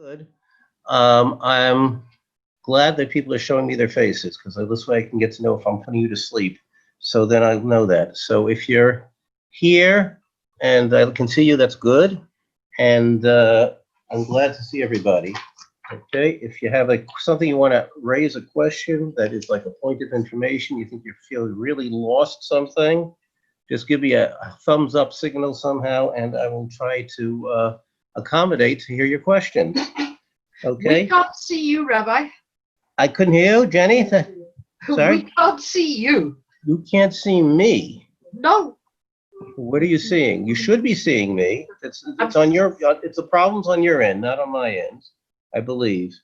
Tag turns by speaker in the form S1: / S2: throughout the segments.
S1: Good. I'm glad that people are showing me their faces because this way I can get to know if I'm putting you to sleep. So then I know that. So if you're here and I can see you, that's good. And I'm glad to see everybody. Okay. If you have something you want to raise a question that is like a point of information, you think you feel you really lost something, just give me a thumbs up signal somehow, and I will try to accommodate to hear your questions.
S2: We
S1: Okay.
S2: can't see you, Rabbi.
S1: I couldn't hear you, Jenny. Sorry?
S2: We can't see you.
S1: You can't see me.
S2: No.
S1: What are you seeing? You should be seeing me. It's on your. It's the problems on your end, not on my end. I believe.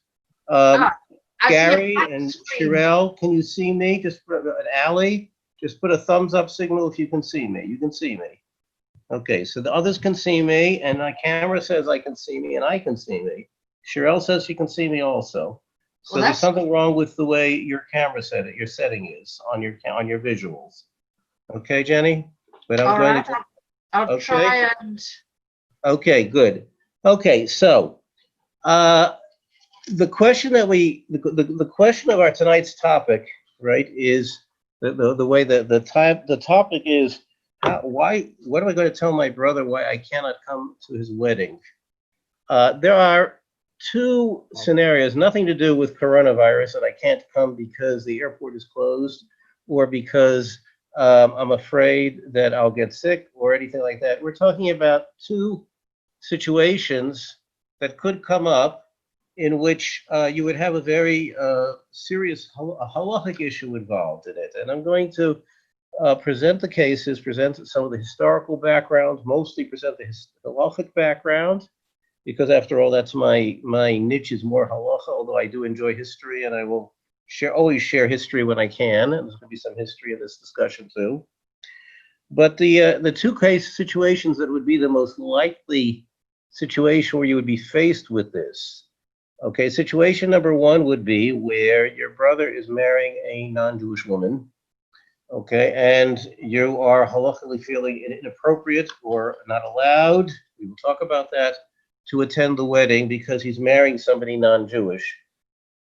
S1: Um,
S2: I see a
S1: Gary
S2: black
S1: and
S2: screen.
S1: Shirelle, can you see me? Allie, just put a thumbs up signal if you can see me. You can see me. Okay, so the others can see me, and my camera says I can see me, and I can see me. Shirelle says she can see me also. So
S2: Well,
S1: there's
S2: that's
S1: something wrong with the way your camera your setting is on your visuals. Okay, Jenny? But I'm
S2: all
S1: going
S2: right.
S1: to.
S2: I'll
S1: Okay.
S2: try and.
S1: Okay, good. Okay, so uh, the question that the question of our tonight's topic, right, is the way the topic is what am I going to tell my brother why I cannot come to his wedding? There are two scenarios, nothing to do with coronavirus, and I can't come because the airport is closed or because I'm afraid that I'll get sick or anything like that. We're talking about two situations that could come up in which you would have a very serious halachic issue involved in it. And I'm going to present the cases, present some of the historical background, mostly present the halachic background, because after all, that's my niche is more halacha, although I do enjoy history and I will always share history when I can. And there's going to be some history in this discussion too. But the two case situations that would be the most likely situation where you would be faced with this. Okay, situation number one would be where your brother is marrying a non-Jewish woman. Okay, and you are halachically feeling inappropriate or not allowed. We will talk about that to attend the wedding because he's marrying somebody non-Jewish.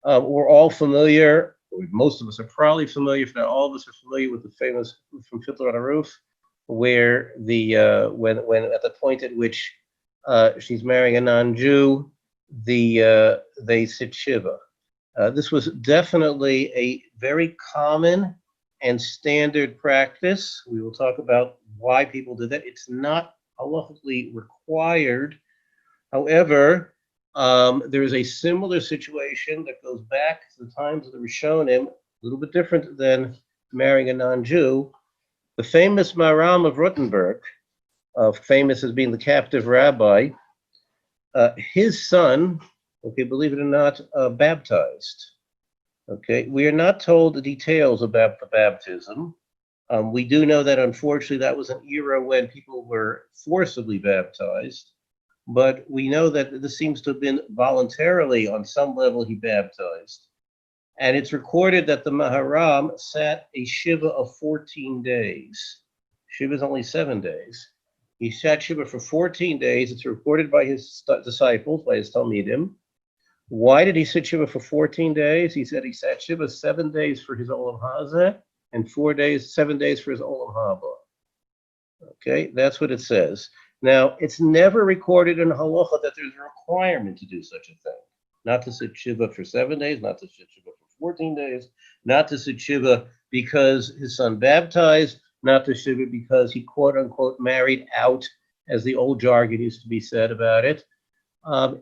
S1: We're all familiar. Most of us are probably familiar, if not all of us are familiar with the famous from Fiddler on a Roof, where when at the point at which she's marrying a non-Jew, they sit shiva. This was definitely a very common and standard practice. We will talk about why people did that. It's not halachically required. However, there is a similar situation that goes back to the times of the Rishonim, a little bit different than marrying a non-Jew. The famous Maharam of Rothenburg, famous as being the captive rabbi, his son, okay, believe it or not, baptized. Okay, we are not told the details about the baptism. We do know that unfortunately that was an era when people were forcibly baptized, but we know that this seems to have been voluntarily on some level he baptized. And it's recorded that the Maharam sat a Shiva of 14 days. Shiva is only 7 days. He sat Shiva for 14 days. It's recorded by his disciples, by his Talmidim. Why did he sit Shiva for 14 days? He said he sat Shiva 7 days for his Olam Hazeh and 7 days for his Olam Haba. Okay, that's what it says. Now, it's never recorded in halacha that there's a requirement to do such a thing. Not to sit Shiva for 7 days, not to sit Shiva for 14 days, not to sit Shiva because his son baptized, not to Shiva because he quote unquote married out, as the old jargon used to be said about it.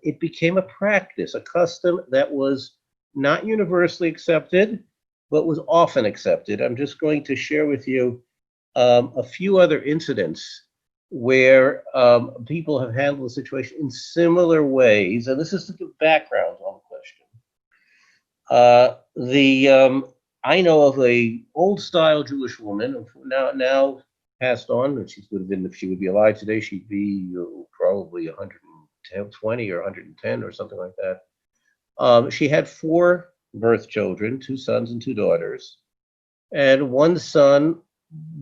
S1: It became a practice, a custom that was not universally accepted, but was often accepted. I'm just going to share with you a few other incidents where people have handled the situation in similar ways, and this is to give background on the question. I know of a old style Jewish woman, now passed on, and she would have been, if she would be alive today, she'd be probably 120 or 110 or something like that. She had 4 birth children, 2 sons and 2 daughters, and one son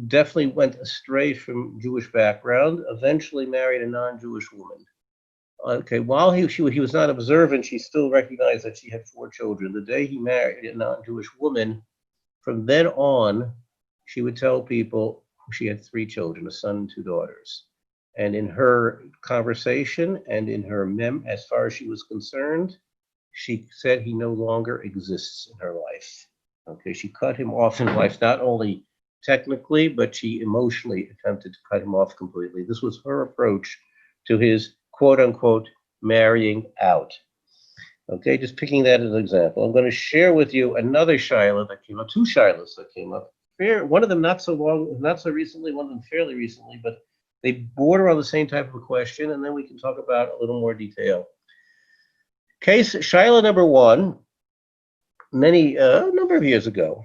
S1: definitely went astray from Jewish background, eventually married a non-Jewish woman. Okay, while he was not observant, she still recognized that she had 4 children. The day he married a non-Jewish woman, from then on, she would tell people she had 3 children, a son and 2 daughters. And in her conversation and in her as far as she was concerned, she said he no longer exists in her life. Okay, she cut him off in life, not only technically, but she emotionally attempted to cut him off completely. This was her approach to his quote unquote marrying out. Okay, just picking that as an example. I'm going to share with you another Shiloh that came up, 2 Shilohs that came up. One of them not so long, not so recently, one of them fairly recently, but they border on the same type of a question, and then we can talk about a little more detail. Case Shiloh number 1, a number of years ago,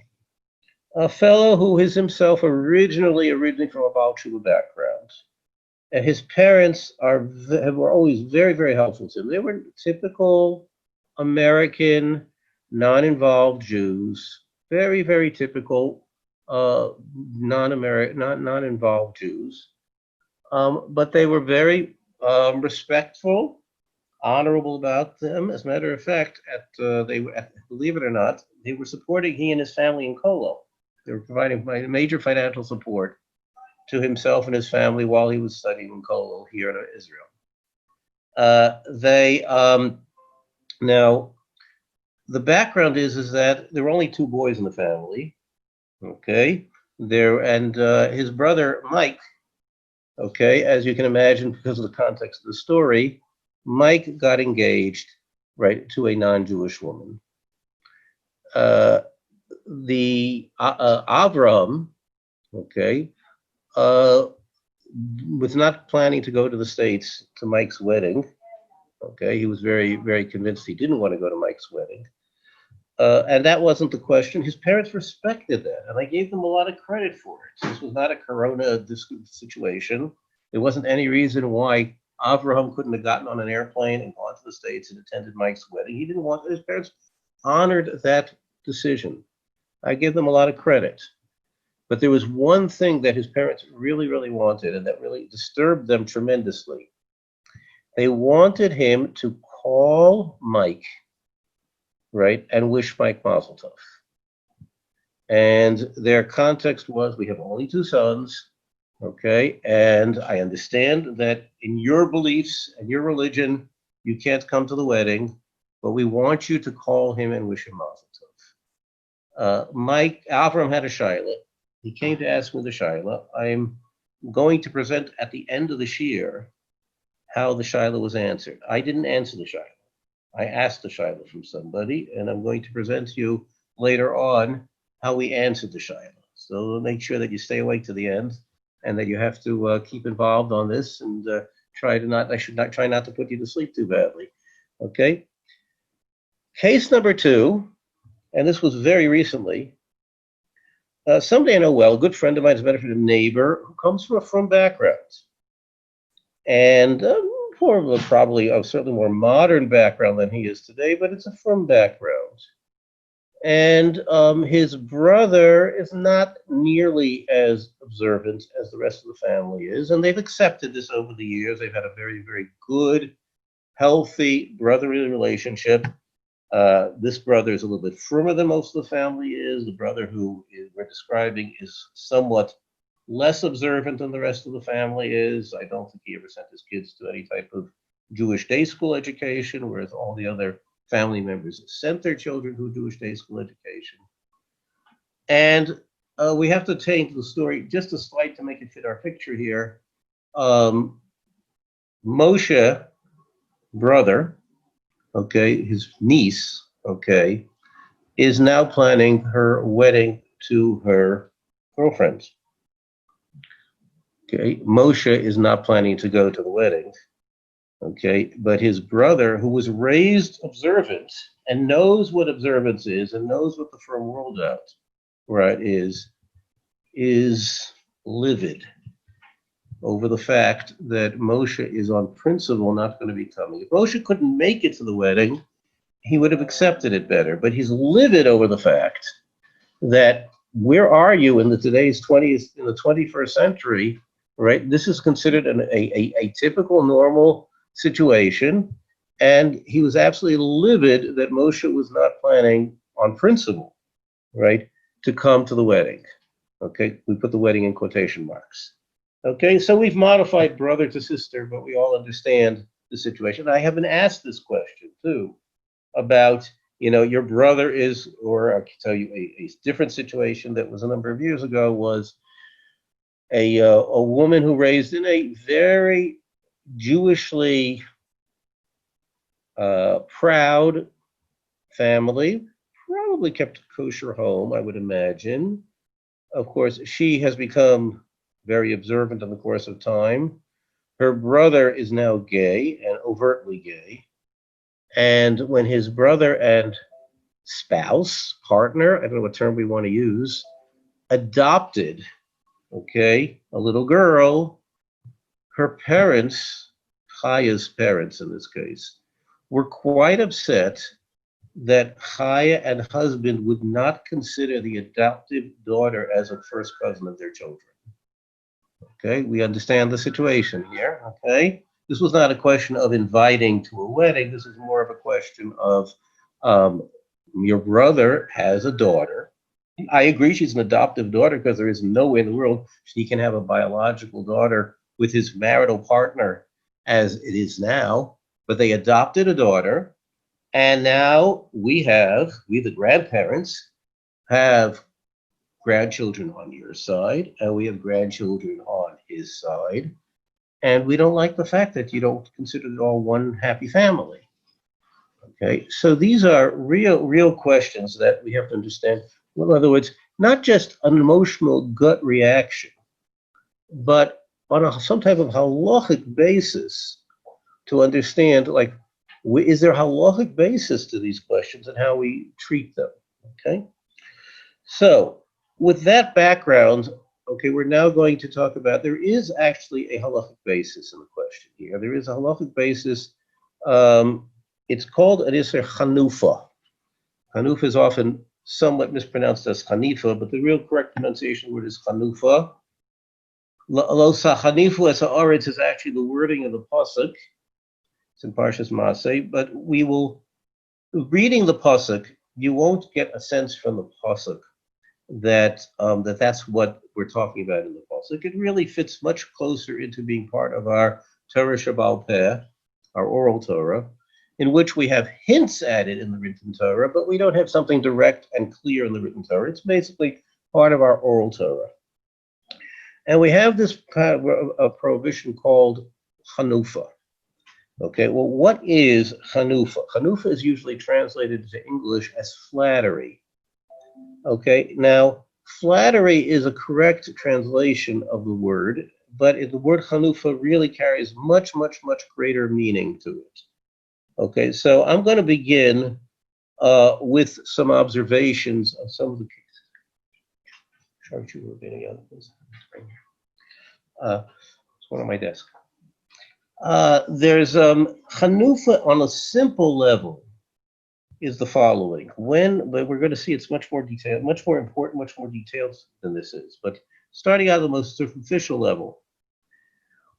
S1: a fellow who is himself originally from a Baal Tshuva background. And his parents were always very, very helpful to him. They were typical American, non-involved Jews, very, very typical non-involved Jews. But they were very respectful, honorable about them. As a matter of fact, believe it or not, they were supporting he and his family in Kolo. They were providing major financial support to himself and his family while he was studying in Kolo here in Israel. Now, the background is that there were only 2 boys in the family. Okay, his brother Mike. Okay, as you can imagine, because of the context of the story, Mike got engaged, right, to a non-Jewish woman. Avram, okay, was not planning to go to the States to Mike's wedding. Okay, he was very, very convinced he didn't want to go to Mike's wedding. And that wasn't the question. His parents respected that, and I gave them a lot of credit for it. This was not a corona situation. There wasn't any reason why Avraham couldn't have gotten on an airplane and gone to the States and attended Mike's wedding. He didn't want, his parents honored that decision. I give them a lot of credit. But there was one thing that his parents really, really wanted, and that really disturbed them tremendously. They wanted him to call Mike, right, and wish Mike Mazel Tov. And their context was, we have only 2 sons, okay, and I understand that in your beliefs and your religion, you can't come to the wedding, but we want you to call him and wish him Mazel Tov. Avram had a Shiloh. He came to ask me the Shiloh. I'm going to present at the end of the shiur how the Shiloh was answered. I didn't answer the Shiloh. I asked the Shiloh from somebody, and I'm going to present to you later on how we answered the Shiloh. So make sure that you stay awake to the end, and that you have to keep involved on this, and try not to put you to sleep too badly. Okay. Case number 2, and this was very recently. Somebody I know well, a good friend of mine, as a matter of fact, a neighbor who comes from a frum background, and probably a certainly more modern background than he is today, but it's a frum background. And his brother is not nearly as observant as the rest of the family is, and they've accepted this over the years. They've had a very, very good, healthy brotherly relationship. This brother is a little bit firmer than most of the family is. The brother who we're describing is somewhat less observant than the rest of the family is. I don't think he ever sent his kids to any type of Jewish day school education, whereas all the other family members sent their children to a Jewish day school education. And we have to change the story just a slight to make it fit our picture here. Moshe, brother, okay, his niece, okay, is now planning her wedding to her girlfriend. Okay, Moshe is not planning to go to the wedding. Okay, but his brother, who was raised observant and knows what observance is and knows what the firm world out, right, is livid over the fact that Moshe is on principle not going to be coming. If Moshe couldn't make it to the wedding, he would have accepted it better. But he's livid over the fact that where are you in the 21st century, right? This is considered a typical, normal situation, and he was absolutely livid that Moshe was not planning on principle, right, to come to the wedding. Okay, we put the wedding in quotation marks. Okay, so we've modified brother to sister, but we all understand the situation. I have been asked this question too about, your brother is, or I can tell you a different situation that was a number of years ago was a woman who raised in a very Jewishly proud family, probably kept a kosher home, I would imagine. Of course, she has become very observant in the course of time. Her brother is now gay and overtly gay. And when his brother and spouse, partner, I don't know what term we want to use, adopted, okay, a little girl, her parents, Chaya's parents in this case, were quite upset that Chaya and husband would not consider the adoptive daughter as a first cousin of their children. Okay, we understand the situation here. Okay, this was not a question of inviting to a wedding. This is more of a question of your brother has a daughter. I agree she's an adoptive daughter because there is no way in the world she can have a biological daughter with his marital partner as it is now. But they adopted a daughter, and now we, the grandparents, have grandchildren on your side, and we have grandchildren on his side. And we don't like the fact that you don't consider it all one happy family. Okay, so these are real questions that we have to understand. Well, in other words, not just an emotional gut reaction, but on some type of halachic basis to understand, like, is there a halachic basis to these questions and how we treat them? Okay, so with that background, okay, we're now going to talk about, there is actually a halachic basis in the question here. There is a halachic basis. It's called an Isser Chanufa. Chanufa is often somewhat mispronounced as Hanifa, but the real correct pronunciation word is Chanufa. Lo Chanifu es haaretz is actually the wording of the pasuk. It's in Parshas Maseh, but we will, reading the pasuk, you won't get a sense from the pasuk that that's what we're talking about in the pasuk. It really fits much closer into being part of our Torah Shebaal Peh, our oral Torah, in which we have hints added in the written Torah, but we don't have something direct and clear in the written Torah. It's basically part of our oral Torah. And we have this a prohibition called Chanufa. Okay, well, what is Chanufa? Chanufa is usually translated into English as flattery. Okay, now, flattery is a correct translation of the word, but the word Chanufa really carries much, much, much greater meaning to it. Okay, so I'm going to begin with some observations of some of the cases. It's one on my desk. There's Chanufa on a simple level is the following. But we're going to see it's much more detailed, much more important, much more detailed than this is. But starting out at the most superficial level,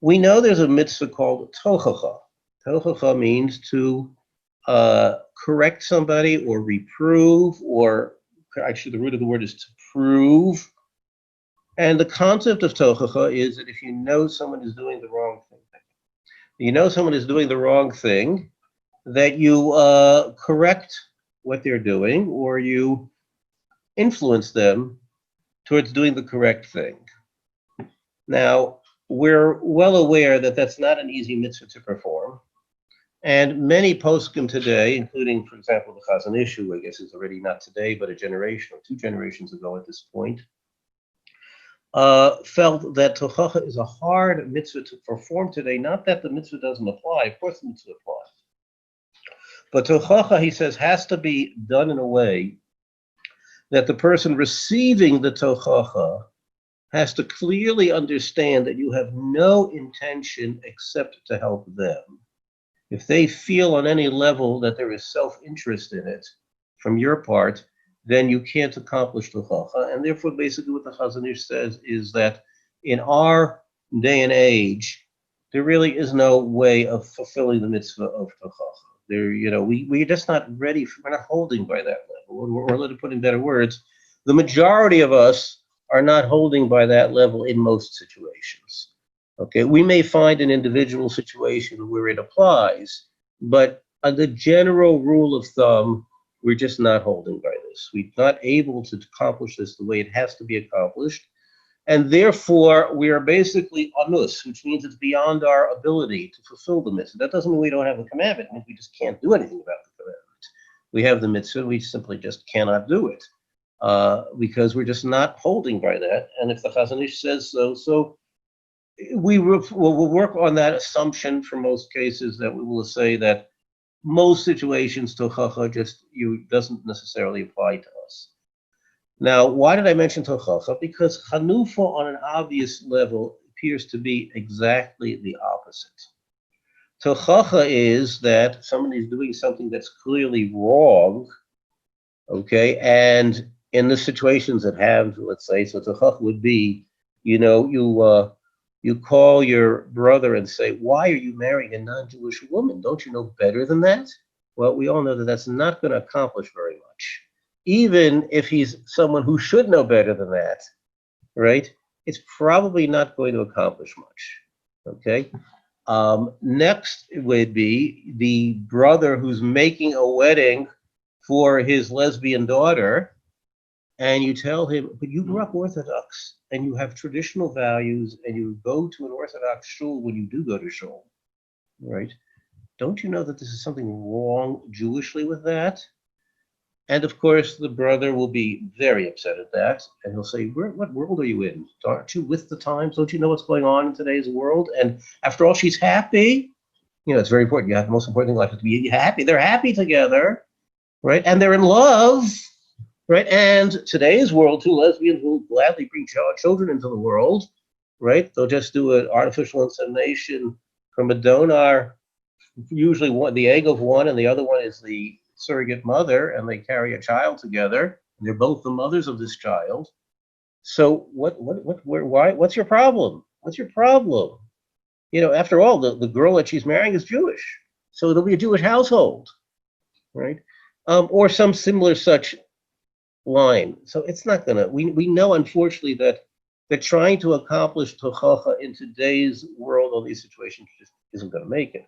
S1: we know there's a mitzvah called tochacha. Tochacha means to correct somebody or reprove, or actually the root of the word is to prove. And the concept of tochacha is that if you know someone is doing the wrong thing, that you correct what they're doing, or you influence them towards doing the correct thing. Now, we're well aware that that's not an easy mitzvah to perform. And many poskim today, including, for example, the Chazon Ish, who I guess is already not today, but a generation or two generations ago at this point, felt that tochacha is a hard mitzvah to perform today. Not that the mitzvah doesn't apply, of course the mitzvah applies. But tochacha, he says, has to be done in a way that the person receiving the tochacha has to clearly understand that you have no intention except to help them. If they feel on any level that there is self-interest in it from your part, then you can't accomplish tochacha. And therefore, basically what the Chazon Ish says is that in our day and age, there really is no way of fulfilling the mitzvah of tochacha. There, we're just not ready. We're not holding by that level. Or to put in better words, the majority of us are not holding by that level in most situations. Okay, we may find an individual situation where it applies, but on the general rule of thumb, we're just not holding by this. We're not able to accomplish this the way it has to be accomplished. And therefore, we are basically anus, which means it's beyond our ability to fulfill the mitzvah. That doesn't mean we don't have the commandment. It means we just can't do anything about the commandment. We have the mitzvah, we simply just cannot do it because we're just not holding by that. And if the Chazon Ish says so we'll work on that assumption for most cases, that we will say that most situations tochacha doesn't necessarily apply to us. Now, why did I mention tochacha? Because chanufa on an obvious level appears to be exactly the opposite. Tochacha is that somebody is doing something that's clearly wrong, okay? And in the situations that have, let's say, so tochacha would be, you call your brother and say, why are you marrying a non-Jewish woman? Don't you know better than that? Well, we all know that that's not going to accomplish very much. Even if he's someone who should know better than that, right? It's probably not going to accomplish much, okay? Next would be the brother who's making a wedding for his lesbian daughter, and you tell him, but you grew up Orthodox, and you have traditional values, and you go to an Orthodox shul when you do go to shul, right? Don't you know that this is something wrong Jewishly with that? And of course, the brother will be very upset at that, and he'll say, what world are you in? Aren't you with the times? Don't you know what's going on in today's world? And after all, she's happy. It's very important. The most important thing in life is to be happy. They're happy together, right? And they're in love. Right, and today's world, two lesbians will gladly bring children into the world, right? They'll just do an artificial insemination from a donor, usually the egg of one, and the other one is the surrogate mother, and they carry a child together. And they're both the mothers of this child. So what's your problem? What's your problem? After all, the girl that she's marrying is Jewish, so it'll be a Jewish household, right? Or some similar such line. So it's not gonna. We know, unfortunately, that trying to accomplish tochacha in today's world on these situations just isn't going to make it.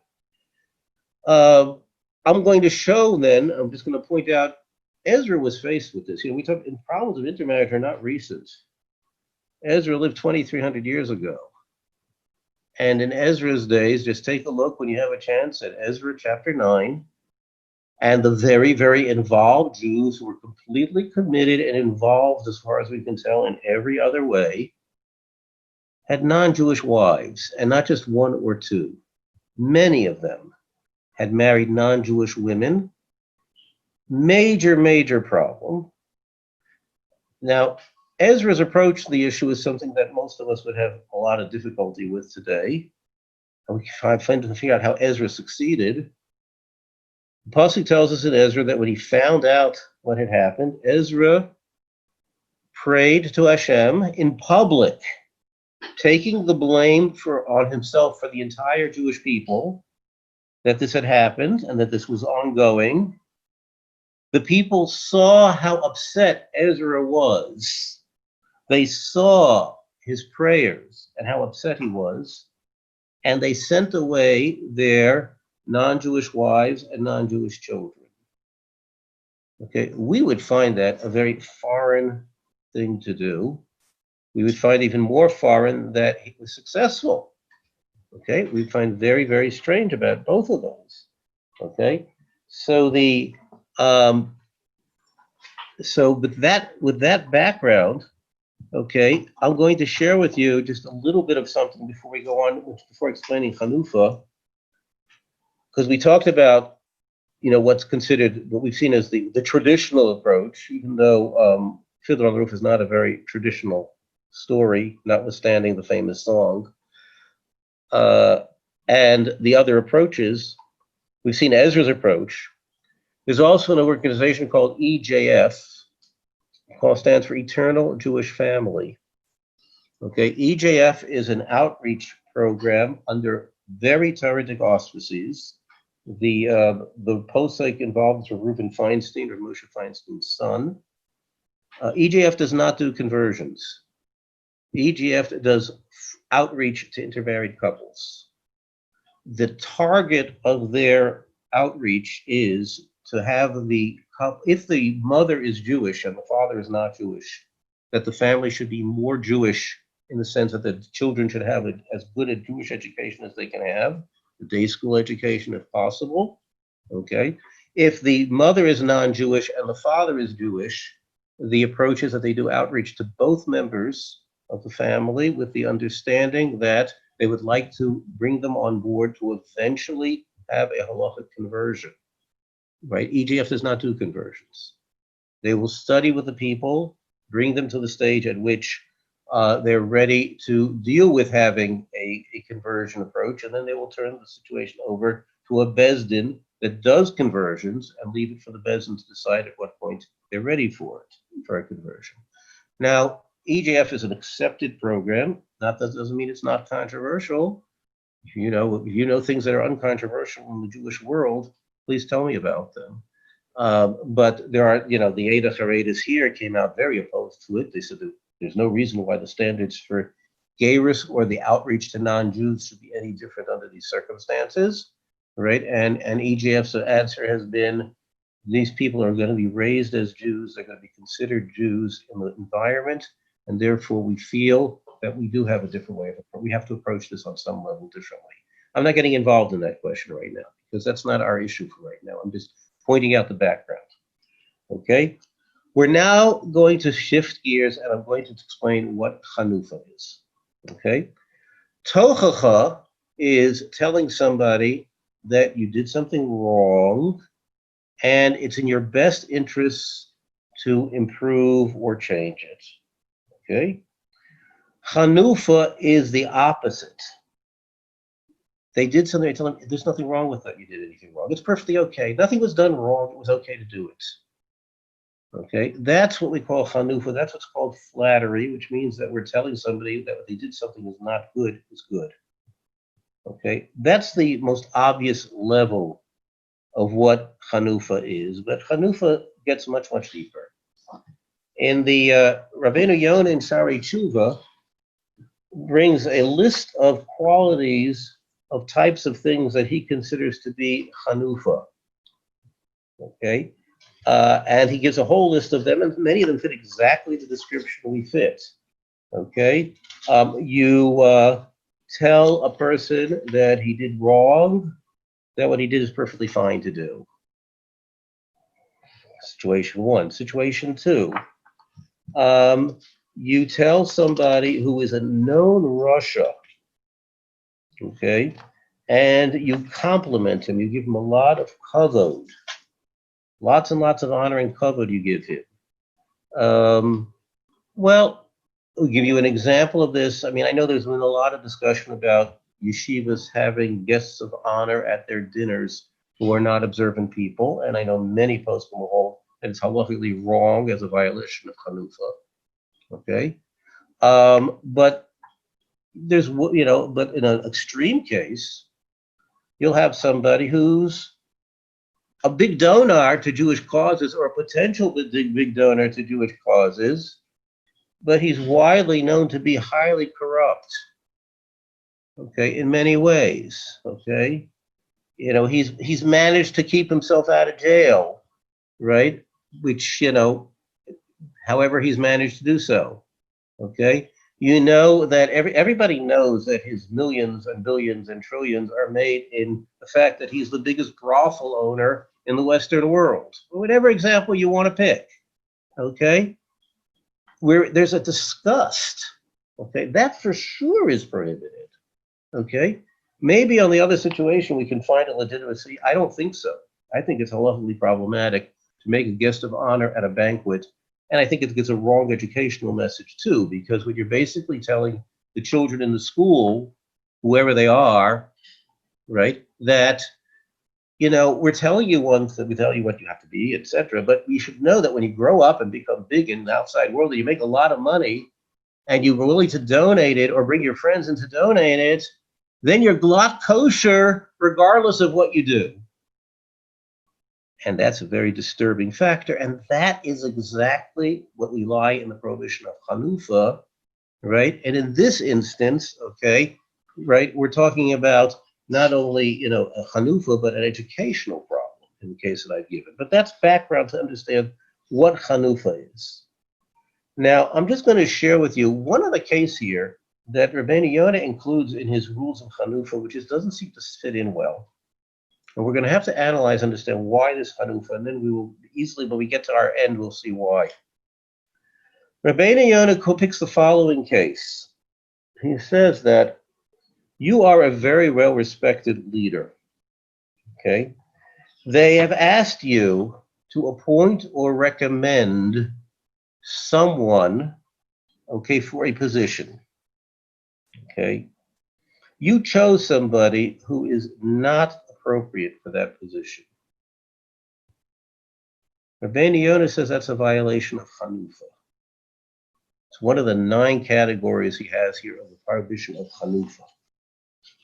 S1: I'm going to show then. I'm just going to point out. Ezra was faced with this. We talk. Problems of intermarriage are not recent. Ezra lived 2,300 years ago, and in Ezra's days, just take a look when you have a chance at Ezra chapter 9. And the very, very involved Jews who were completely committed and involved, as far as we can tell, in every other way, had non-Jewish wives, and not just one or two. Many of them had married non-Jewish women. Major, major problem. Now, Ezra's approach to the issue is something that most of us would have a lot of difficulty with today. And we try to figure out how Ezra succeeded. The Pasuk tells us in Ezra that when he found out what had happened, Ezra prayed to Hashem in public, taking the blame on himself for the entire Jewish people, that this had happened and that this was ongoing. The people saw how upset Ezra was. They saw his prayers and how upset he was, and they sent away their non-Jewish wives and non-Jewish children. Okay, we would find that a very foreign thing to do. We would find even more foreign that he was successful. Okay, we'd find very, very strange about both of those. Okay, so with that background, okay, I'm going to share with you just a little bit of something before we go on, before explaining Chanufa. Because we talked about, what's considered, what we've seen as the traditional approach, even though Fiddler on the Roof is not a very traditional story, notwithstanding the famous song. And the other approaches, we've seen Ezra's approach. There's also an organization called EJF, stands for Eternal Jewish Family. Okay, EJF is an outreach program under very Talmudic auspices. The posek involved is Reuben Feinstein, or Moshe Feinstein's son. EGF does not do conversions. EGF does outreach to intermarried couples. The target of their outreach is to have the couple, if the mother is Jewish and the father is not Jewish, that the family should be more Jewish in the sense that the children should have as good a Jewish education as they can have, the day school education if possible. Okay. If the mother is non-Jewish and the father is Jewish, the approach is that they do outreach to both members of the family with the understanding that they would like to bring them on board to eventually have a halachic conversion, right? EGF does not do conversions. They will study with the people, bring them to the stage at which they're ready to deal with having a conversion approach, and then they will turn the situation over to a Bezdin that does conversions and leave it for the Bezdin to decide at what point they're ready for a conversion. Now, EGF is an accepted program. That doesn't mean it's not controversial. If you know things that are uncontroversial in the Jewish world, please tell me about them. But there are, the Eidach Haredis here came out very opposed to it. They said that there's no reason why the standards for Geirus or the outreach to non-Jews should be any different under these circumstances, right? And EGF's answer has been, these people are going to be raised as Jews. They're going to be considered Jews in the environment, and therefore we feel that we do have a different way of approach. We have to approach this on some level differently. I'm not getting involved in that question right now because that's not our issue for right now. I'm just pointing out the background. Okay? We're now going to shift gears and I'm going to explain what Chanufa is. Okay? Tochacha is telling somebody that you did something wrong and it's in your best interests to improve or change it. Okay? Chanufa is the opposite. They did something, I tell them, there's nothing wrong with that you did anything wrong. It's perfectly okay. Nothing was done wrong. It was okay to do it. Okay? That's what we call Chanufa. That's what's called flattery, which means that we're telling somebody that they did something that's not good is good. Okay? That's the most obvious level of what Chanufa is, but Chanufa gets much, much deeper. In the Rabbeinu Yonah in Sarei Tshuva brings a list of qualities of types of things that he considers to be Chanufa. Okay? And he gives a whole list of them, and many of them fit exactly the description we fit. Okay? You tell a person that he did wrong, that what he did is perfectly fine to do. Situation one. Situation two. You tell somebody who is a known Russia, okay, and you compliment him. You give him a lot of kavod, lots and lots of honor and kavod you give him. Well, I'll give you an example of this. I mean, I know there's been a lot of discussion about yeshivas having guests of honor at their dinners who are not observant people, and I know many poskim will hold that it's halachically wrong as a violation of Chanufa. Okay, but there's, but in an extreme case, you'll have somebody who's a big donor to Jewish causes or a potential big donor to Jewish causes, but he's widely known to be highly corrupt. Okay, in many ways. Okay, he's managed to keep himself out of jail, right? Which, however he's managed to do so. Okay, that everybody knows that his millions and billions and trillions are made in the fact that he's the biggest brothel owner in the Western world. Whatever example you want to pick. Okay, where there's a disgust. Okay, that for sure is prohibited. Okay, maybe on the other situation we can find a legitimacy. I don't think so. I think it's halakhically problematic to make a guest of honor at a banquet. And I think it gives a wrong educational message too, because what you're basically telling the children in the school, whoever they are, right, that, we're telling you once that we tell you what you have to be, etc. But you should know that when you grow up and become big in the outside world, you make a lot of money and you're willing to donate it or bring your friends in to donate it, then you're glot kosher regardless of what you do. And that's a very disturbing factor. And that is exactly what we lie in the prohibition of Hanufa, right? And in this instance, okay, right, we're talking about not only, a Hanufa, but an educational problem in the case that I've given. But that's background to understand what Hanufa is. Now, I'm just going to share with you one other case here that Rabbeinu Yonah includes in his rules of Hanufa, which just doesn't seem to fit in well. And we're going to have to analyze, understand why this Hanufa, and then we will easily, when we get to our end, we'll see why. Rabbeinu Yonah picks the following case. He says that you are a very well-respected leader, okay? They have asked you to appoint or recommend someone, okay, for a position, okay? You chose somebody who is not appropriate for that position. Rabbeinu Yonah says that's a violation of Hanufa. It's one of the 9 categories he has here of the prohibition of Hanufa.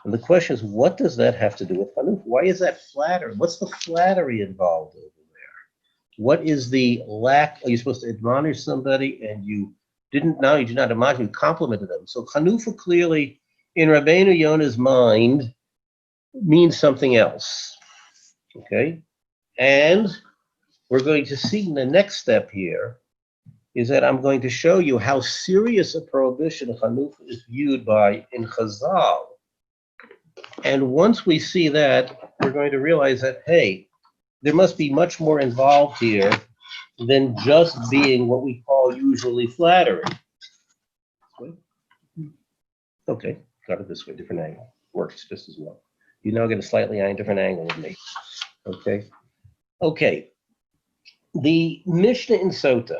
S1: And the question is, what does that have to do with Hanufa? Why is that flattery? What's the flattery involved over there? What is the lack? Are you supposed to admonish somebody and you did not admonish, you complimented them. So Hanufa clearly, in Rabbeinu Yonah's mind, means something else, okay? And we're going to see in the next step here is that I'm going to show you how serious a prohibition Hanufa is viewed by in Chazal. And once we see that, we're going to realize that, hey, there must be much more involved here than just being what we call usually flattery. Okay, got it this way, different angle. Works just as well. You now get a slightly different angle with me. Okay. Okay. The Mishnah in Sota.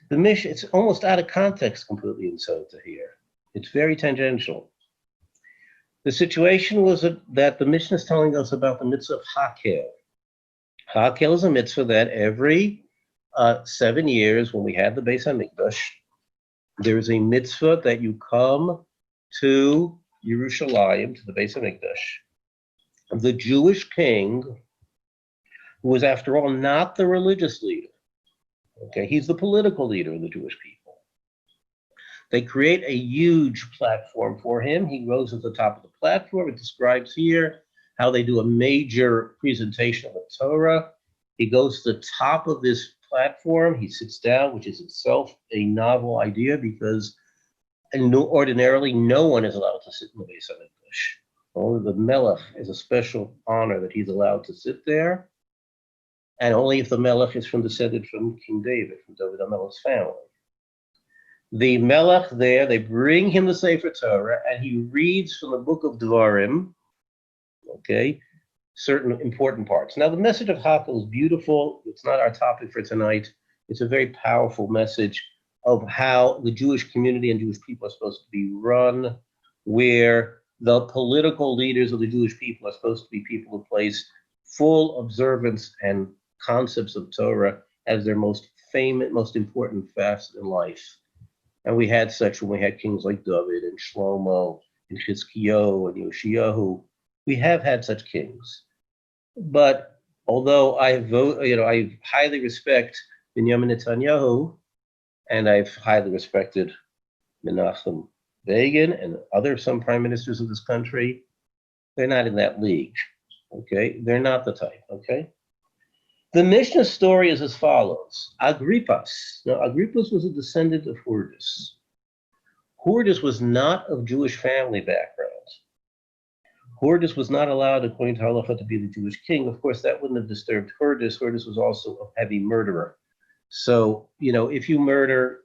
S1: The Mishnah, it's almost out of context completely in Sota here. It's very tangential. The situation was that the Mishnah is telling us about the mitzvah of Hakel. Hakel is a mitzvah that every 7 years, when we had the Beis HaMikdash, there is a mitzvah that you come to Yerushalayim, to the Beis HaMikdash. The Jewish king, who is, after all, not the religious leader, okay, he's the political leader of the Jewish people. They create a huge platform for him. He goes at the top of the platform. It describes here how they do a major presentation of the Torah. He goes to the top of this platform. He sits down, which is itself a novel idea because ordinarily no one is allowed to sit in the Beis HaMikdash. Only the Melech is a special honor that he's allowed to sit there. And only if the Melech is descended from King David, from David HaMelech's family. The Melech there, they bring him the Sefer Torah, and he reads from the book of Devarim, okay, certain important parts. Now, the message of Hakel is beautiful. It's not our topic for tonight. It's a very powerful message of how the Jewish community and Jewish people are supposed to be run, where the political leaders of the Jewish people are supposed to be people who place full observance and concepts of Torah as their most famous, most important facet in life. And we had such when we had kings like David and Shlomo and Chizkiyahu and Yoshiyahu. We have had such kings. But although I highly respect Benjamin Netanyahu, and I've highly respected Menachem Begin and some prime ministers of this country, they're not in that league. Okay, they're not the type. Okay. The Mishnah story is as follows. Agrippas. Now, Agrippas was a descendant of Hordus. Hordus was not of Jewish family background. Hordus was not allowed, according to Halacha, to be the Jewish king. Of course, that wouldn't have disturbed Hordus. Hordus was also a heavy murderer. So, if you murder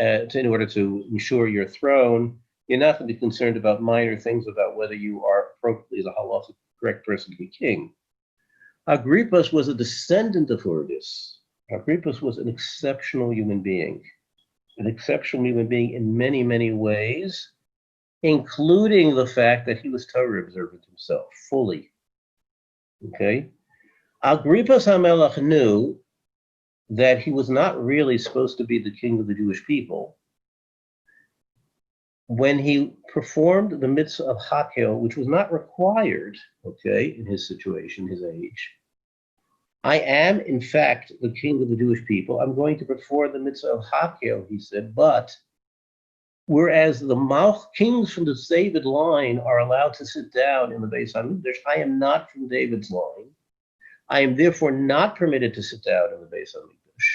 S1: in order to ensure your throne, you're not going to be concerned about minor things about whether you are appropriately the halachic correct person to be king. Agrippas was a descendant of Hordus. Agrippas was an exceptional human being in many, many ways, including the fact that he was Torah observant himself, fully. Okay? Agrippas HaMelech knew that he was not really supposed to be the king of the Jewish people. when he performed the mitzvah of Hakel, which was not required, okay, in his situation, his age, I am, in fact, the king of the Jewish people. I'm going to perform the mitzvah of Hakel, he said, but whereas the Malch kings from the David line are allowed to sit down in the Beis HaMikdash, I am not from David's line. I am therefore not permitted to sit down in the Beis HaMikdash.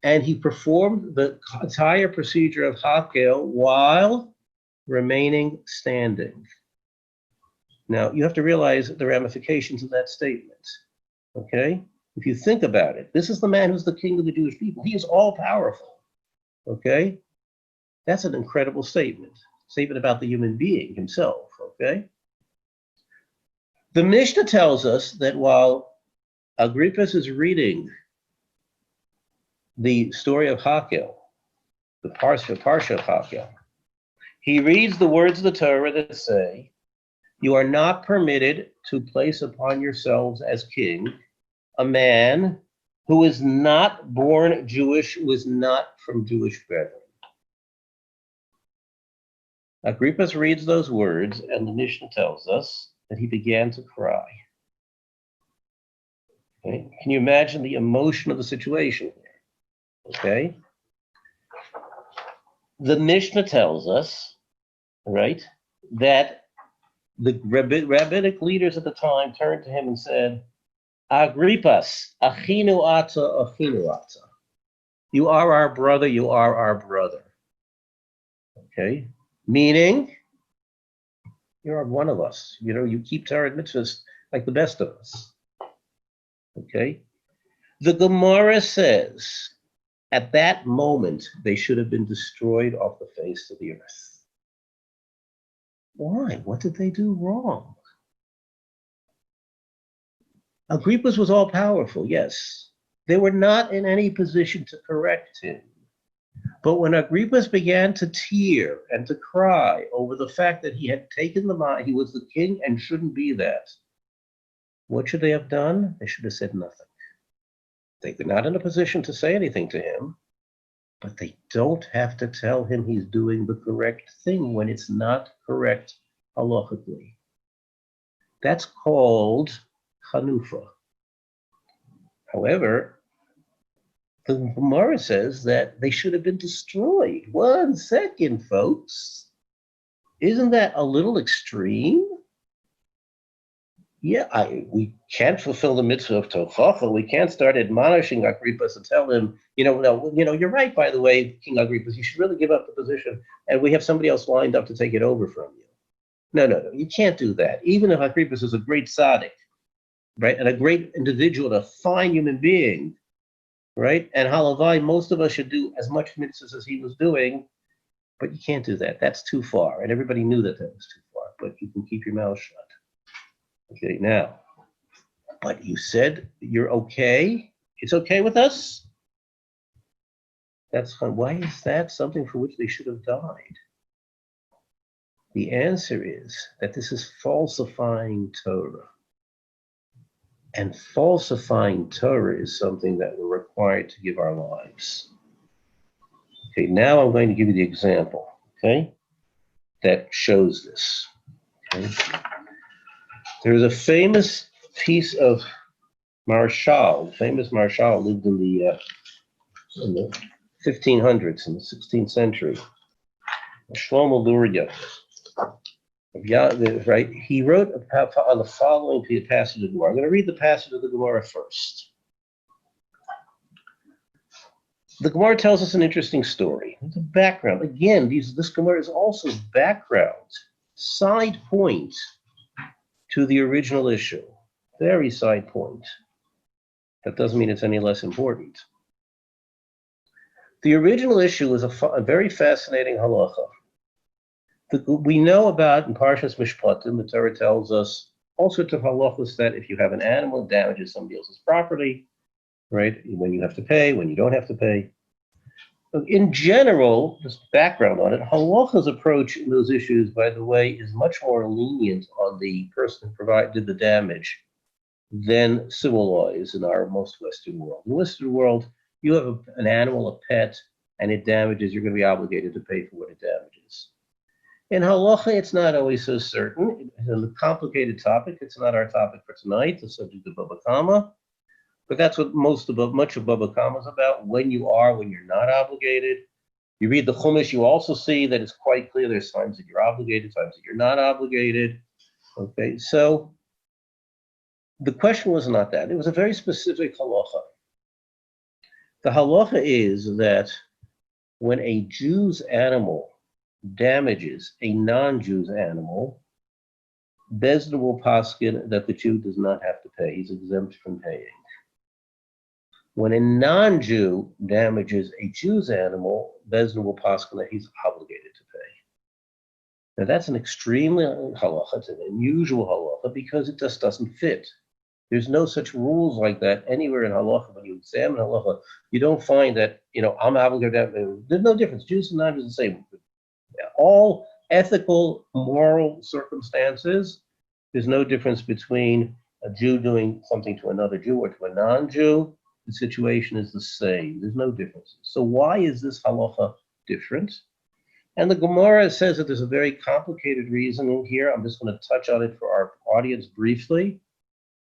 S1: And he performed the entire procedure of Hakel while remaining standing. Now, you have to realize the ramifications of that statement, okay? If you think about it, this is the man who's the king of the Jewish people. He is all powerful, okay? That's an incredible statement about the human being himself, okay? The Mishnah tells us that while Agrippus is reading the story of Hakel, the Parsha of Hakel, he reads the words of the Torah that say, you are not permitted to place upon yourselves as king a man who is not born Jewish, who is not from Jewish brethren. Agrippus reads those words, and the Mishnah tells us that he began to cry. Okay? Can you imagine the emotion of the situation here? Okay? The Mishnah tells us, right, that the rabbinic leaders at the time turned to him and said, Agrippas, achinu ata, achinu ata. You are our brother, you are our brother. Okay? Meaning, you're one of us. You know, you keep Torah mitzvahs like the best of us. Okay? The Gemara says, at that moment, they should have been destroyed off the face of the earth. Why? What did they do wrong? Agrippas was all powerful, yes. They were not in any position to correct him. But when Agrippas began to tear and to cry over the fact that he had taken the mind, he was the king and shouldn't be that, what should they have done? They should have said nothing. They were not in a position to say anything to him, but they don't have to tell him he's doing the correct thing when it's not correct halachically. That's called chanufa. However, the Gemara says that they should have been destroyed. 1 second, folks. Isn't that a little extreme? Yeah, we can't fulfill the mitzvah of tochacha. We can't start admonishing Agrippas and tell him, no, you're right, by the way, King Agrippas, you should really give up the position, and we have somebody else lined up to take it over from you. No, you can't do that. Even if Agrippas is a great tzaddik, right, and a great individual, a fine human being, right? And halavai, most of us should do as much mitzvahs as he was doing, but you can't do that. That's too far. And everybody knew that was too far, but you can keep your mouth shut. Okay, now, but you said you're okay? It's okay with us? That's fine. Why is that something for which they should have died? The answer is that this is falsifying Torah. And falsifying Torah is something that we're required to give our lives. Okay, now I'm going to give you the example, okay, that shows this. Okay? There's a famous piece of Marshal. Famous Marshal lived in the 1500s, in the 16th century. Shlomo Luria. Right? He wrote on the following passage of the Gemara. I'm going to read the passage of the Gemara first. The Gemara tells us an interesting story. It's a background. Again, this Gemara is also background, side point to the original issue. Very side point. That doesn't mean it's any less important. The original issue is a very fascinating halacha. We know about in Parshas Mishpatim, the Torah tells us all sorts of halachas that if you have an animal that damages somebody else's property, right, when you have to pay, when you don't have to pay. In general, just background on it, halacha's approach in those issues, by the way, is much more lenient on the person who did the damage than civil law is in our most Western world. In the Western world, you have an animal, a pet, and it damages, you're going to be obligated to pay for what it damages. In halacha, it's not always so certain. It's a complicated topic. It's not our topic for tonight, the subject of Baba Kama. But that's what much of Baba Kama is about, when you are, when you're not obligated. You read the Chumash, you also see that it's quite clear there's times that you're obligated, times that you're not obligated. Okay, so the question was not that. It was a very specific halacha. The halacha is that when a Jew's animal damages a non-Jew's animal, Bezdin will paskin that the Jew does not have to pay. He's exempt from paying. When a non-Jew damages a Jew's animal, Bezdin will paskin that he's obligated to pay. Now that's an extremely halacha, it's an unusual halacha because it just doesn't fit. There's no such rules like that anywhere in halacha. When you examine halacha, you don't find that, I'm obligated to, there's no difference. Jews and non-Jews are the same. All ethical, moral circumstances, there's no difference between a Jew doing something to another Jew or to a non-Jew. The situation is the same. There's no difference. So why is this halacha different? And the Gemara says that there's a very complicated reason in here. I'm just going to touch on it for our audience briefly.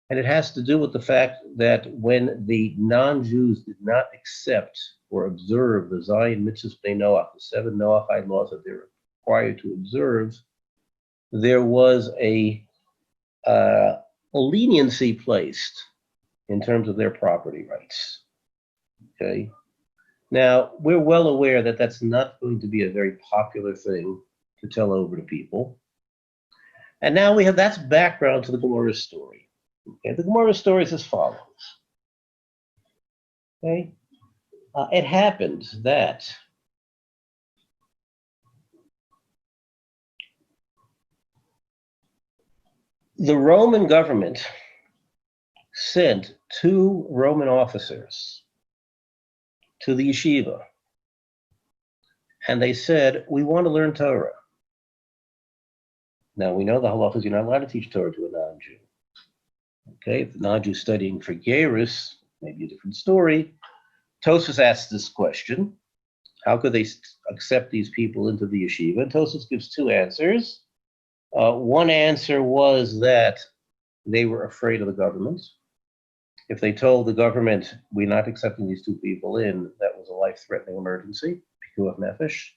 S1: And it has to do with the fact that when the non-Jews did not accept or observe the Zion Mitzvahs Bnei Noach, the 7 Noachide laws that they were required to observe, there was a leniency placed in terms of their property rights. Okay. Now, we're well aware that that's not going to be a very popular thing to tell over to people. And now that's background to the Gemara story. Okay, the Gemara story is as follows. Okay, it happened that the Roman government sent 2 Roman officers to the yeshiva, and they said, we want to learn Torah. Now, we know the halacha is you're not allowed to teach Torah to a non-Jew. Okay, if the non-Jew studying for Gerus, maybe a different story. Tosfos asks this question: how could they accept these people into the yeshiva? And Tosfos gives 2 answers. One answer was that they were afraid of the government. If they told the government, we're not accepting these 2 people in, that was a life-threatening emergency, pikuach nefesh.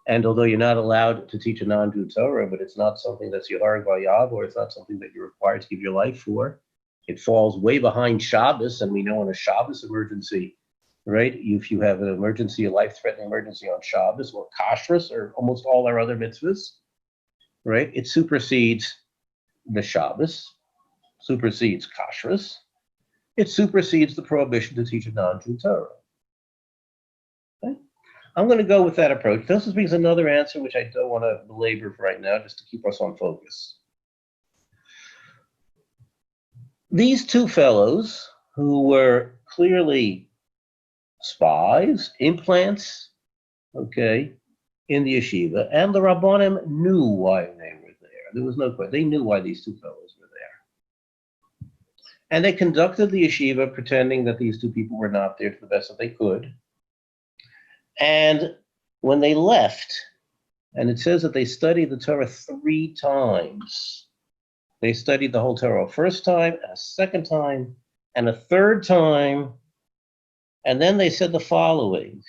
S1: And although you're not allowed to teach a non-Jew Torah, but it's not something that's Yehareg Vayav, or it's not something that you're required to give your life for. It falls way behind Shabbos, and we know in a Shabbos emergency, right? If you have an emergency, a life-threatening emergency on Shabbos, or Kashrus, or almost all our other mitzvahs, right? It supersedes the Shabbos, supersedes Kashrus. It supersedes the prohibition to teach a non-Jew Torah. Okay? I'm going to go with that approach. This brings another answer, which I don't want to belabor for right now, just to keep us on focus. These 2 fellows, who were clearly spies, implants, okay, in the yeshiva, and the Rabbanim knew why they were there. There was no question. They knew why these 2 fellows were there. And they conducted the yeshiva pretending that these 2 people were not there to the best that they could. And when they left, and it says that they studied the Torah 3 times. They studied the whole Torah a first time, and a second time, and a third time. And then they said the following.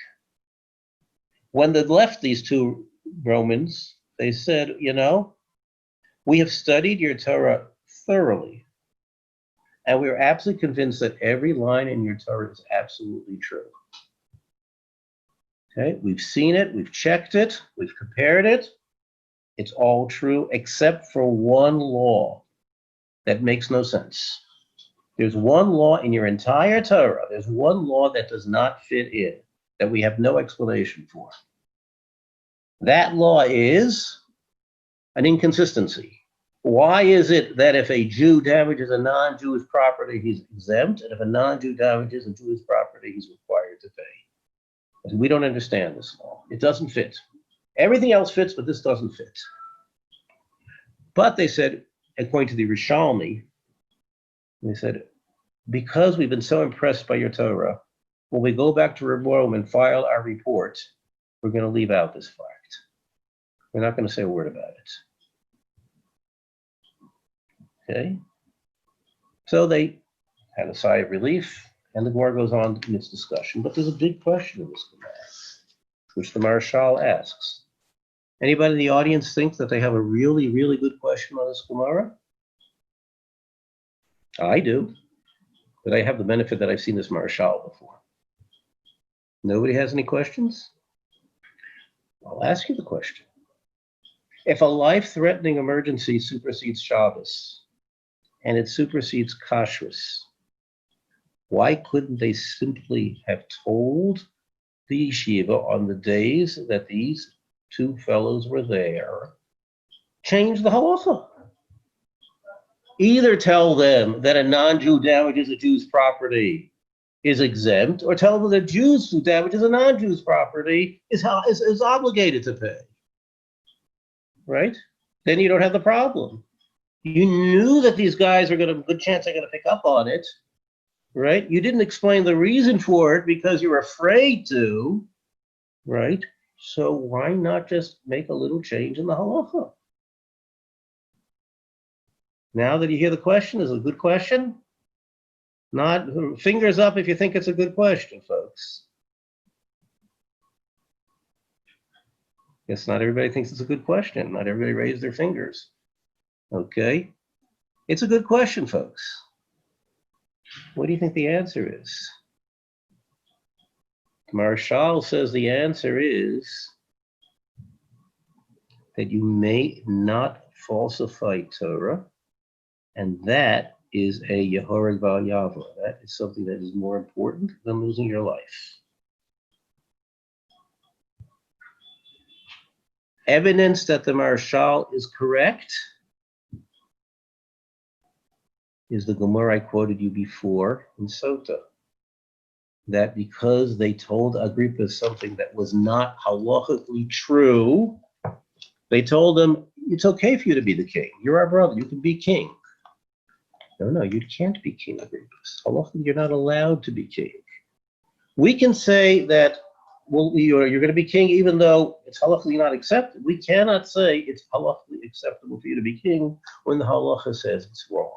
S1: When they left these 2 Romans, they said, we have studied your Torah thoroughly. And we are absolutely convinced that every line in your Torah is absolutely true. Okay, we've seen it, we've checked it, we've compared it. It's all true, except for one law that makes no sense. There's one law in your entire Torah. There's one law that does not fit in, that we have no explanation for. That law is an inconsistency. Why is it that if a Jew damages a non-Jewish property, he's exempt, and if a non-Jew damages a Jewish property, he's required to pay? We don't understand this law. It doesn't fit. Everything else fits, but this doesn't fit. But they said, according to the Rishalmi, they said, because we've been so impressed by your Torah, when we go back to Reb Rome and file our report, we're going to leave out this fact. We're not going to say a word about it. Okay? So they had a sigh of relief, and the Gemara goes on in its discussion. But there's a big question in this Gemara, which the Marshal asks. Anybody in the audience think that they have a really, really good question on this Gemara? I do. But I have the benefit that I've seen this Marshal before. Nobody has any questions? I'll ask you the question. If a life-threatening emergency supersedes Shabbos, and it supersedes Kashrus, why couldn't they simply have told the yeshiva on the days that these two fellows were there, change the halacha? Either tell them that a non-Jew damages a Jew's property is exempt, or tell them that Jews who damages a non-Jew's property is obligated to pay. Right? Then you don't have the problem. You knew that these guys are good chance they're going to pick up on it, right? You didn't explain the reason for it because you were afraid to, right? So why not just make a little change in the halacha? Now that you hear the question, is it a good question? Not fingers up if you think it's a good question, folks. Guess not everybody thinks it's a good question. Not everybody raised their fingers. Okay. It's a good question, folks. What do you think the answer is? Marshal says the answer is that you may not falsify Torah, and that is a Yehored Val Yavra. That is something that is more important than losing your life. Evidence that the Marshal is correct is the Gemara I quoted you before in Sota. That because they told Agrippa something that was not halachically true, they told him, it's okay for you to be the king. You're our brother. You can be king. No, you can't be king, Agrippa. Halachically, you're not allowed to be king. We can say that, well, you're going to be king even though it's halachically not accepted. We cannot say it's halachically acceptable for you to be king when the halacha says it's wrong.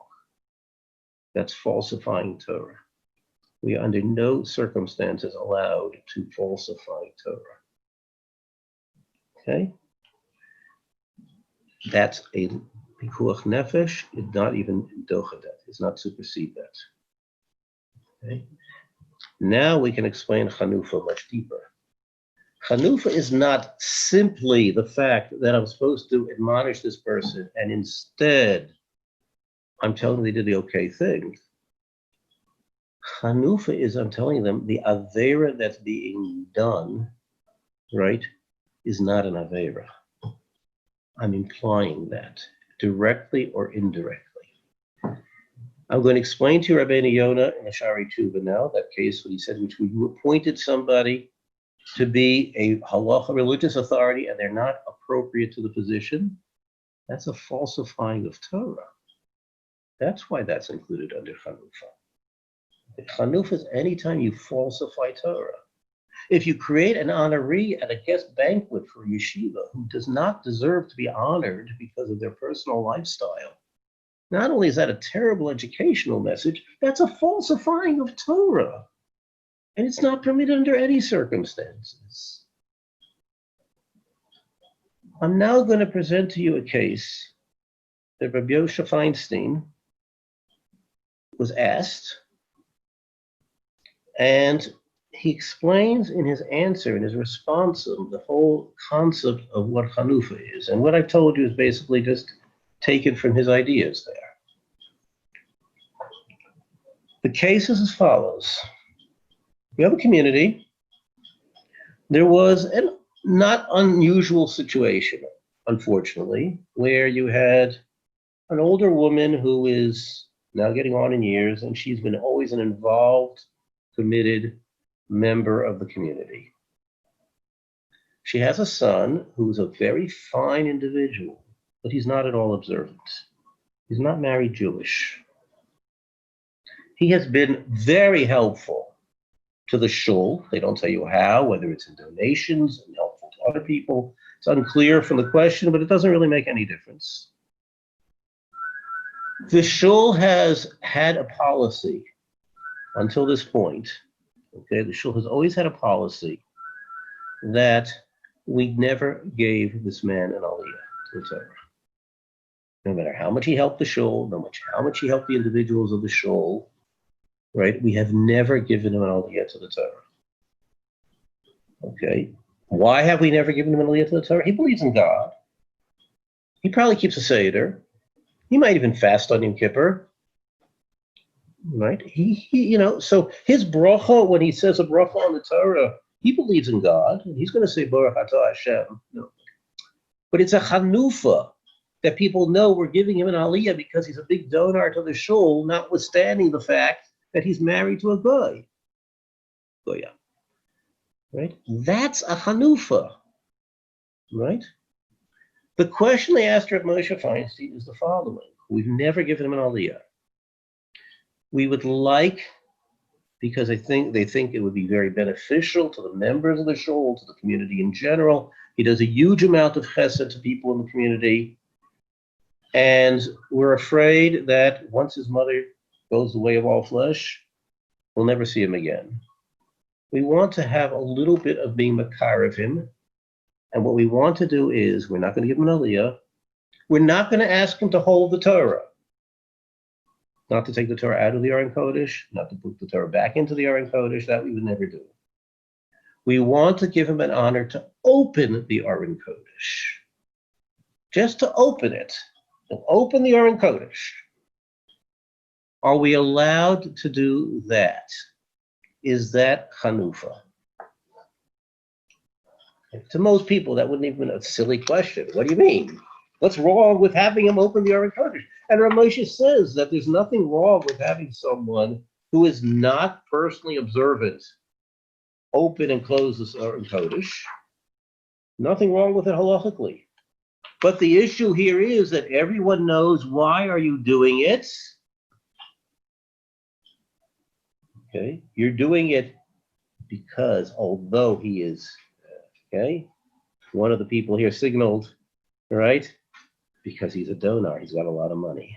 S1: That's falsifying Torah. We are under no circumstances allowed to falsify Torah. Okay? That's a pikuach nefesh. It's not even docha that. It's not supersede that. Okay? Now we can explain Chanufa much deeper. Chanufa is not simply the fact that I'm supposed to admonish this person and instead I'm telling them they did the okay thing. Chanufa is, I'm telling them, the Avera that's being done, right, is not an Avera. I'm implying that, directly or indirectly. I'm going to explain to you Rabbeinu Yonah in Ashari Tuba now, that case when he said, which you appointed somebody to be a halacha religious authority and they're not appropriate to the position. That's a falsifying of Torah. That's why that's included under Chanufa. Chanufa is anytime you falsify Torah. If you create an honoree at a guest banquet for a yeshiva who does not deserve to be honored because of their personal lifestyle, not only is that a terrible educational message, that's a falsifying of Torah. And it's not permitted under any circumstances. I'm now going to present to you a case that Rabbi Yosef Feinstein was asked, and he explains in his answer, in his response, the whole concept of what Chanufa is. And what I've told you is basically just taken from his ideas there. The case is as follows. You have a community. There was a not unusual situation, unfortunately, where you had an older woman who is now getting on in years, and she's been always an involved, committed member of the community. She has a son who's a very fine individual, but he's not at all observant. He's not married Jewish. He has been very helpful to the shul. They don't tell you how, whether it's in donations and helpful to other people. It's unclear from the question, but it doesn't really make any difference. The shul has had a policy until this point. Okay, the shul has always had a policy that we never gave this man an aliyah to the Torah. No matter how much he helped the shul, no matter how much he helped the individuals of the shul, right? We have never given him an aliyah to the Torah. Okay, why have we never given him an aliyah to the Torah? He believes in God. He probably keeps a seder. He might even fast on Yom Kippur. Right? So his bracha, when he says a bracha on the Torah, he believes in God, and he's going to say Baruch Atah Hashem. No. But it's a chanufa that people know we're giving him an aliyah because he's a big donor to the shul, notwithstanding the fact that he's married to a goy. Goya. Right? That's a chanufa. Right? The question they asked Rav Moshe Feinstein is the following. We've never given him an aliyah. We would like, because they think it would be very beneficial to the members of the shul, to the community in general. He does a huge amount of chesed to people in the community. And we're afraid that once his mother goes the way of all flesh, we'll never see him again. We want to have a little bit of being makar of him. And what we want to do is, we're not going to give him an aliyah. We're not going to ask him to hold the Torah. Not to take the Torah out of the Aron Kodesh, not to put the Torah back into the Aron Kodesh, that we would never do. We want to give him an honor to open the Aron Kodesh. Just to open it. To open the Aron Kodesh. Are we allowed to do that? Is that chanufa? To most people, that wouldn't even be a silly question. What do you mean? What's wrong with having him open the Aron Kodesh? And Rav Moshe says that there's nothing wrong with having someone who is not personally observant open and close the Aron Kodesh. Nothing wrong with it halachically. But the issue here is that everyone knows, why are you doing it? Okay, you're doing it because although he is, okay, one of the people here signaled, right? Because he's a donor, he's got a lot of money,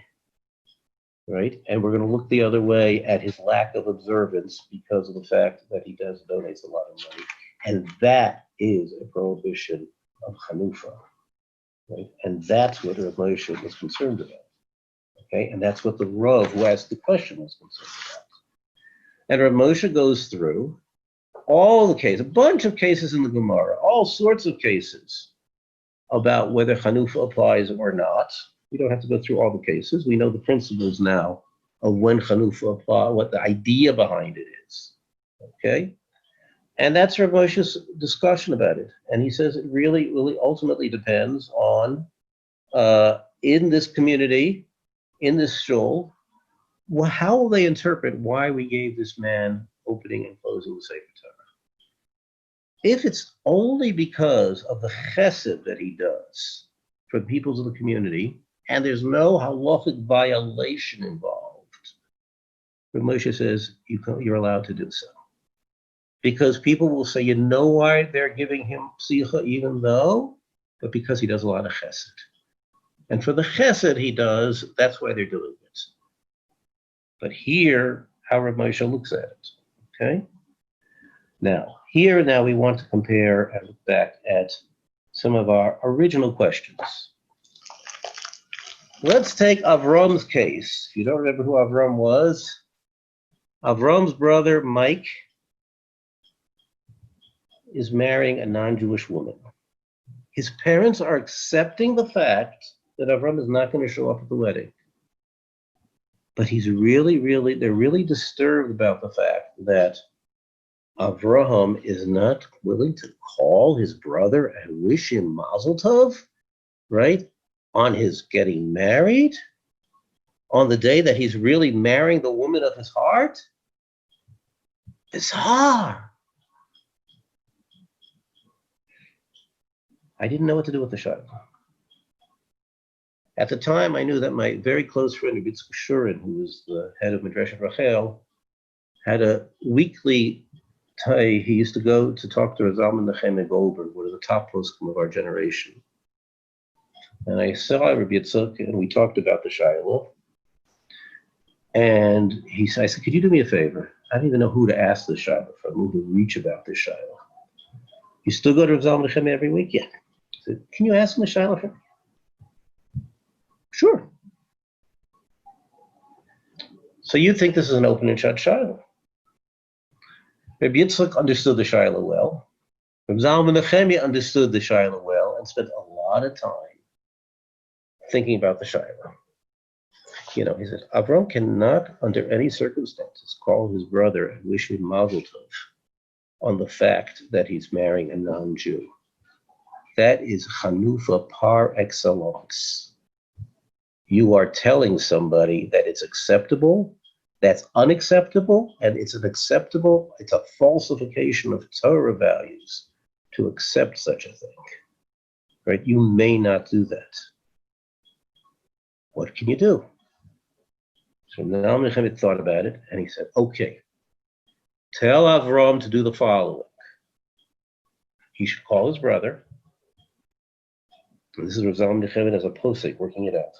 S1: right? And we're going to look the other way at his lack of observance because of the fact that he donates a lot of money. And that is a prohibition of chanufa, right? And that's what Rav Moshe was concerned about, okay? And that's what the Rav who asked the question was concerned about. And Rav Moshe goes through all the cases, a bunch of cases in the Gemara, all sorts of cases about whether chanufa applies or not. We don't have to go through all the cases. We know the principles now of when chanufa applies, what the idea behind it is. Okay? And that's Rav Moshe's discussion about it. And he says it really ultimately depends on, in this community, in this shul, how will they interpret why we gave this man opening and closing the Sefer Torah? If it's only because of the chesed that he does for the peoples of the community, and there's no halachic violation involved, Rav Moshe says you're allowed to do so. Because people will say, you know why they're giving him psicha even though? But because he does a lot of chesed. And for the chesed he does, that's why they're doing it. But here, how Rav Moshe looks at it, okay? Now we want to compare and look back at some of our original questions. Let's take Avram's case. If you don't remember who Avram was, Avram's brother, Mike, is marrying a non-Jewish woman. His parents are accepting the fact that Avram is not going to show up at the wedding. But he's they're really disturbed about the fact that Avraham is not willing to call his brother and wish him mazel tov, right? On his getting married, on the day that he's really marrying the woman of his heart. Bizarre. I didn't know what to do with the shayla. At the time, I knew that my very close friend, Rabbi Shurin, who was the head of Midrashat Rachel, had a weekly he used to go to talk to Zalman Nechemia Goldberg, one of the top poskim of our generation. And I saw Rabbi Yitzchak, and we talked about the Shiloh. And I said, could you do me a favor? I don't even know who to ask the Shiloh from, who to reach about this Shiloh. You still go to Zalman Nechemia every week? Yeah. I said, can you ask him the Shiloh from me? Sure. So you think this is an open and shut Shiloh. Rabbi Yitzchak understood the Shiloh well. Rabbi Zalman Nechemia understood the Shiloh well and spent a lot of time thinking about the Shiloh. You know, he said, Avram cannot, under any circumstances, call his brother and wish him mazel tov on the fact that he's marrying a non-Jew. That is chanufa par excellence. You are telling somebody that it's acceptable, that's unacceptable, and it's a falsification of Torah values to accept such a thing. Right? You may not do that. What can you do? So now Nechemia thought about it, and he said, okay, tell Avram to do the following. He should call his brother. This is Rav Zalman Nechemia as a posek working it out.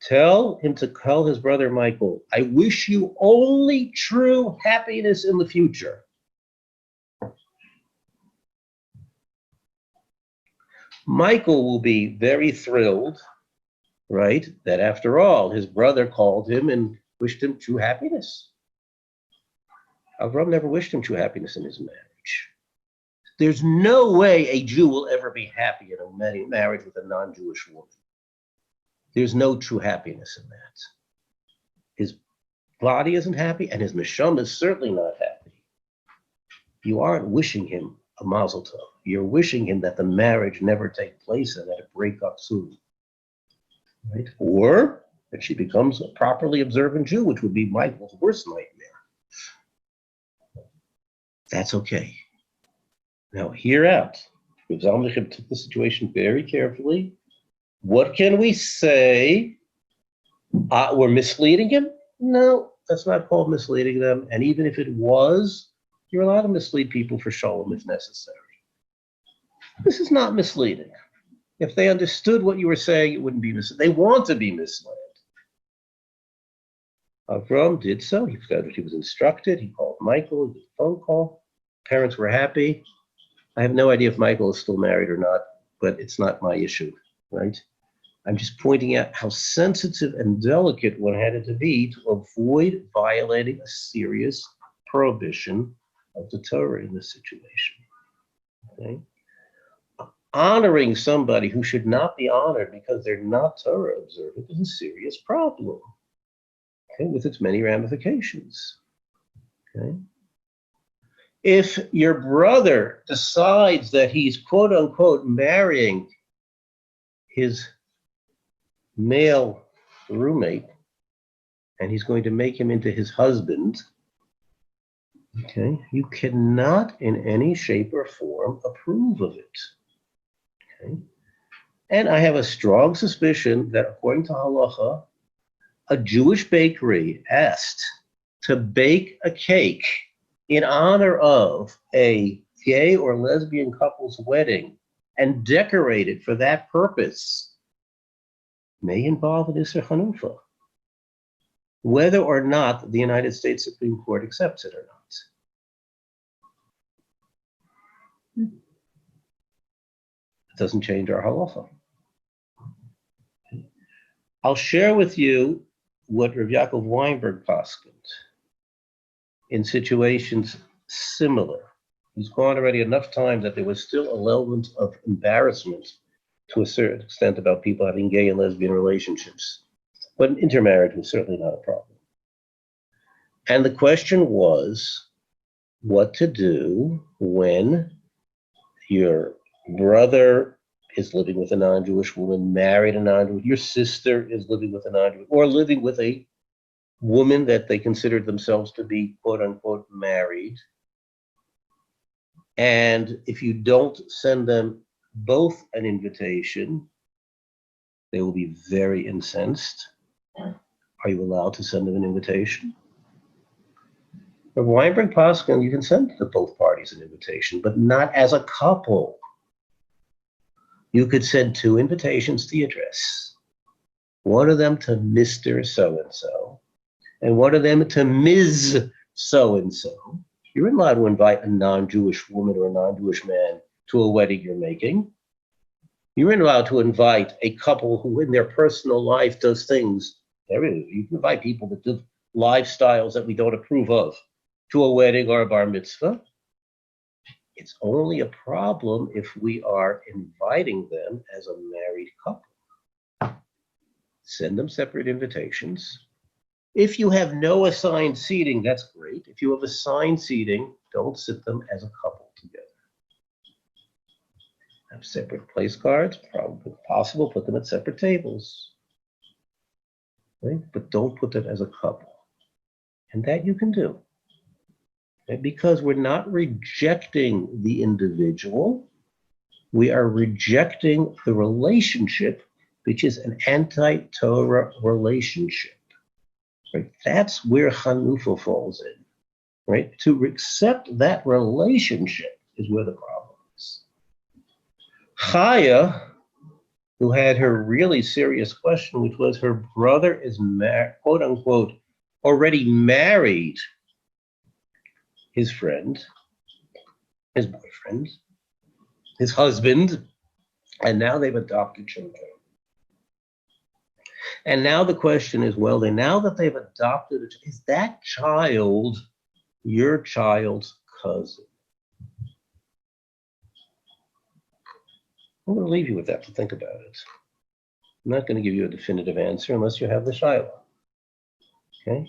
S1: Tell him to call his brother Michael, I wish you only true happiness in the future. Michael will be very thrilled, right, that after all, his brother called him and wished him true happiness. Avram never wished him true happiness in his marriage. There's no way a Jew will ever be happy in a marriage with a non-Jewish woman. There's no true happiness in that. His body isn't happy, and his neshama is certainly not happy. You aren't wishing him a mazel tov. You're wishing him that the marriage never take place and that it break up soon. Right? Or that she becomes a properly observant Jew, which would be Michael's worst nightmare. That's okay. Now, hear out. Rav Zalman Nechemia took the situation very carefully. What can we say? We're misleading him? No, that's not called misleading them. And even if it was, you're allowed to mislead people for shalom if necessary. This is not misleading. If they understood what you were saying, it wouldn't be misled. They want to be misled. Avram did so. He said what he was instructed. He called Michael. He did a phone call. Parents were happy. I have no idea if Michael is still married or not, but it's not my issue, right? I'm just pointing out how sensitive and delicate one had to be to avoid violating a serious prohibition of the Torah in this situation. Okay? Honoring somebody who should not be honored because they're not Torah observant is a serious problem, okay, with its many ramifications. Okay? If your brother decides that he's quote unquote marrying his male roommate and he's going to make him into his husband, okay, you cannot in any shape or form approve of it. Okay? And I have a strong suspicion that according to halacha, a Jewish bakery asked to bake a cake in honor of a gay or lesbian couple's wedding and decorate it for that purpose may involve an Isser Chanufa, whether or not the United States Supreme Court accepts it or not. It doesn't change our halacha. I'll share with you what Rav Yaakov Weinberg poskined in situations similar. He's gone already enough times that there was still a element of embarrassment to a certain extent about people having gay and lesbian relationships. But intermarriage was certainly not a problem. And the question was what to do when your brother is living with a non-Jewish woman, married a non-Jewish, your sister is living with a non-Jewish, or living with a woman that they considered themselves to be quote unquote married. And if you don't send them both an invitation, they will be very incensed. Are you allowed to send them an invitation? The Weinberg Poskin, you can send to both parties an invitation, but not as a couple. You could send 2 invitations to the address. One of them to Mr. So-and-so, and one of them to Ms. So-and-so. You're allowed to invite a non-Jewish woman or a non-Jewish man to a wedding you're making. You're allowed to invite a couple who in their personal life does things. You can invite people that do lifestyles that we don't approve of to a wedding or a bar mitzvah. It's only a problem if we are inviting them as a married couple. Send them separate invitations. If you have no assigned seating, that's great. If you have assigned seating, don't sit them as a couple together. Have separate place cards, probably possible, put them at separate tables. Right? But don't put them as a couple. And that you can do. Right? Because we're not rejecting the individual, we are rejecting the relationship, which is an anti-Torah relationship. Right? That's where Hanufa falls in. Right? To accept that relationship is where the problem is. Chaya, who had her really serious question, which was her brother is, quote unquote, already married his friend, his boyfriend, his husband, and now they've adopted children. And now the question is, well, now that they've adopted, is that child your child's cousin? I'm going to leave you with that to think about it. I'm not going to give you a definitive answer unless you have the Shiloh. Okay?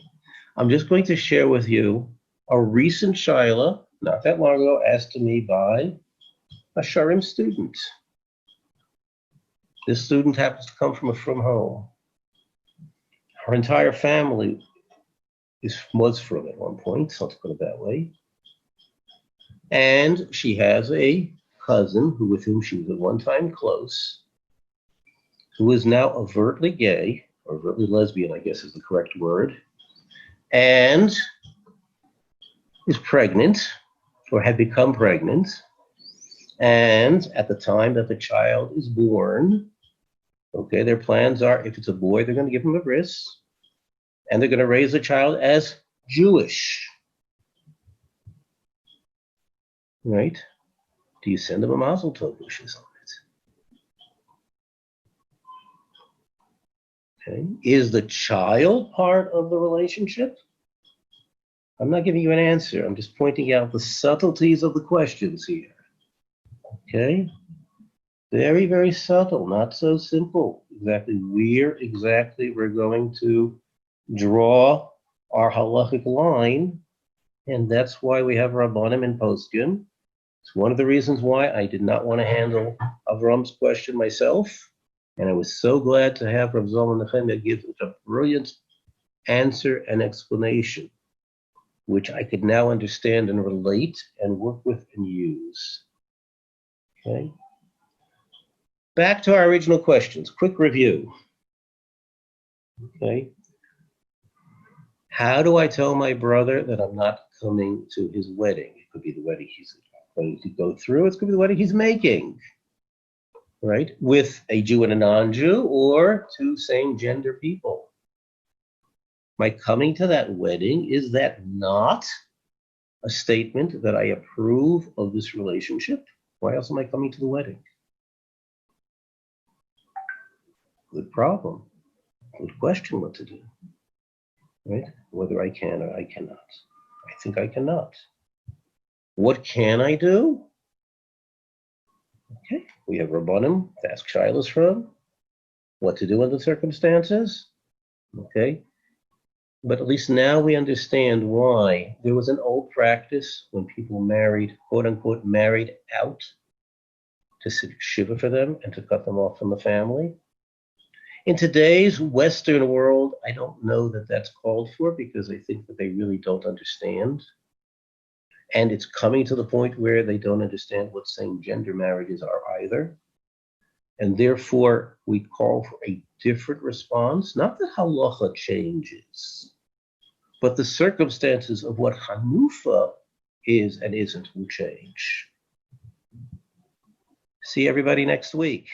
S1: I'm just going to share with you a recent Shiloh, not that long ago, asked to me by a Shurim student. This student happens to come from a frum home. Her entire family was frum at one point, so let's put it that way. And she has a cousin with whom she was at one time close, who is now overtly gay, or overtly lesbian, I guess is the correct word, and is pregnant, or had become pregnant. And at the time that the child is born, okay, their plans are, if it's a boy, they're going to give him a bris, and they're going to raise the child as Jewish. Right? Do you send them a mazel tov wishes on it? Okay. Is the child part of the relationship? I'm not giving you an answer. I'm just pointing out the subtleties of the questions here. Okay? Very, very subtle, not so simple. Exactly where we're going to draw our halachic line, and that's why we have Rabbanim and Poskim. It's one of the reasons why I did not want to handle Avram's question myself, and I was so glad to have Rav Zalman Nechemia give such a brilliant answer and explanation, which I could now understand and relate and work with and use. Okay. Back to our original questions. Quick review. Okay. How do I tell my brother that I'm not coming to his wedding? It could be the wedding he's going to go through. It could be the wedding he's making, right? With a Jew and a non-Jew, or 2 same-gender people. My coming to that wedding, is that not a statement that I approve of this relationship? Why else am I coming to the wedding? Good problem. Good question what to do. Right? Whether I can or I cannot. I think I cannot. What can I do? Okay, we have Rabbanim to ask Shilas from. What to do in the circumstances. Okay, but at least now we understand why there was an old practice when people married, quote unquote, married out, to sit shiva for them and to cut them off from the family. In today's Western world, I don't know that that's called for, because I think that they really don't understand. And it's coming to the point where they don't understand what same-gender marriages are either. And therefore, we call for a different response. Not that halacha changes, but the circumstances of what Hanufa is and isn't will change. See everybody next week.